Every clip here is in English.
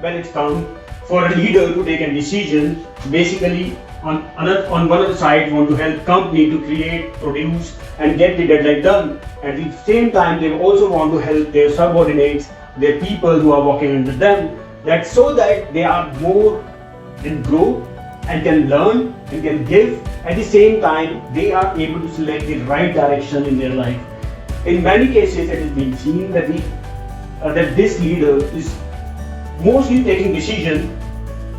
when it's come for a leader to take a decision, basically on one of the side want to help company to create, produce and get the deadline done. At the same time, they also want to help their subordinates, their people who are working under them, that so that they are more and grow and can learn and can give. At the same time, they are able to select the right direction in their life. In many cases, it has been seen that that this leader is mostly taking decision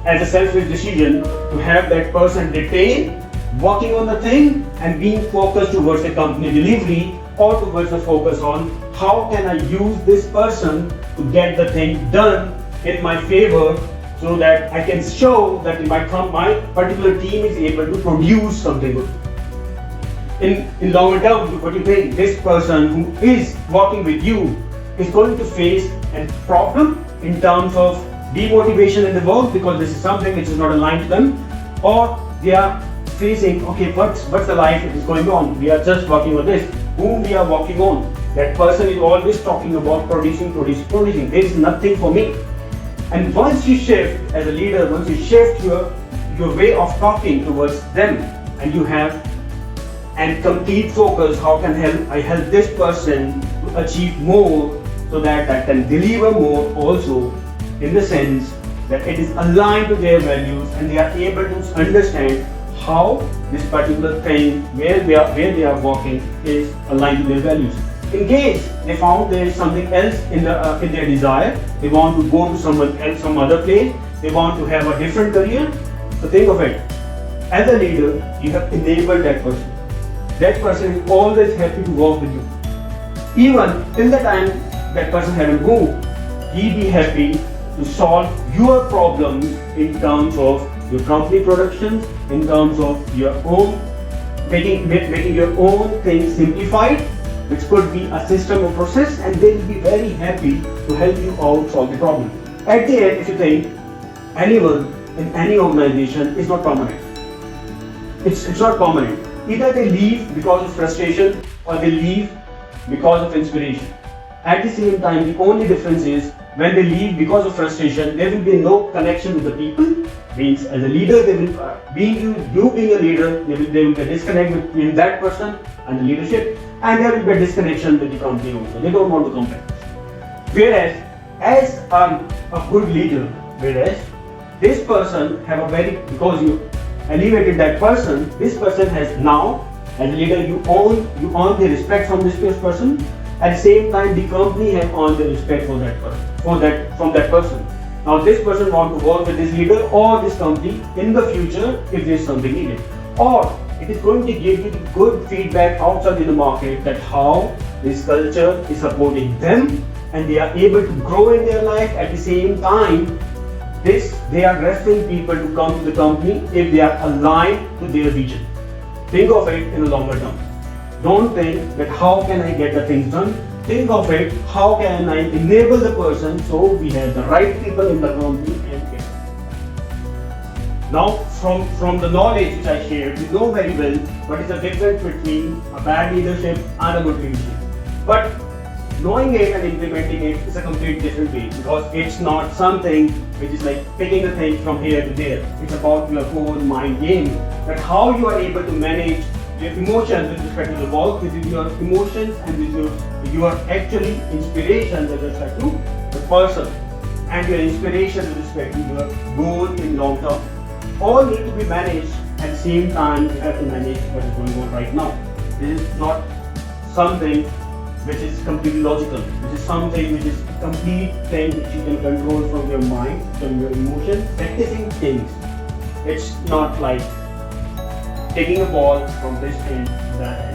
as a selfish decision to have that person retain, working on the thing and being focused towards the company delivery or towards the focus on how can I use this person to get the thing done in my favor, so that I can show that my particular team is able to produce something good. In longer term, what do you think? This person who is working with you is going to face a problem in terms of demotivation in the work because this is something which is not aligned to them, or they are facing, okay, what's the life that is going on? We are just working on this. Whom we are working on? That person is always talking about producing. There is nothing for me. And once you shift as a leader, once you shift your way of talking towards them, and you have and complete focus, how can I help this person to achieve more so that I can deliver more also, in the sense that it is aligned to their values and they are able to understand how this particular thing where they are working is aligned to their values. In case they found there is something else in their desire, they want to go to someone else, some other place, they want to have a different career. So think of it, as a leader, you have enabled that person. That person is always happy to work with you. Even till the time that person haven't moved, he be happy to solve your problems in terms of your company productions, in terms of your own making your own things simplified, which could be a system or process, and they will be very happy to help you out solve the problem. At the end, if you think, anyone in any organization is not permanent. It's not permanent. Either they leave because of frustration or they leave because of inspiration. At the same time, the only difference is when they leave because of frustration, there will be no connection with the people. Means as a leader, they will being a leader, there will be a disconnect between that person and the leadership, and there will be a disconnection with the company also. They don't want to come back. Whereas, as a good leader, this person because you elevated that person, this person has now, as a leader, you earn the respect from this person. At the same time, the company has earned the respect for that person, from that person. Now this person wants to work with this leader or this company in the future if there is something needed. Or it is going to give you good feedback outside in the market that how this culture is supporting them and they are able to grow in their life. At the same time, they are referring people to come to the company if they are aligned to their vision. Think of it in a longer term. Don't think that how can I get the things done. Think of it, how can I enable the person so we have the right people in the company and get it. Now, from the knowledge which I shared, you know very well what is the difference between a bad leadership and a good leadership. But knowing it and implementing it is a completely different way, because it's not something which is like picking a thing from here to there. It's about your whole mind game, that how you are able to manage your emotions with respect to the work, with your emotions and with your actually inspiration with respect to the person, and your inspiration with respect to your goal in long term. All need to be managed at the same time. You have to manage what is going on right now. This is not something which is completely logical. This is something which is a complete thing which you can control from your mind, from your emotions, practicing things. It's not like taking a ball from this end to that end.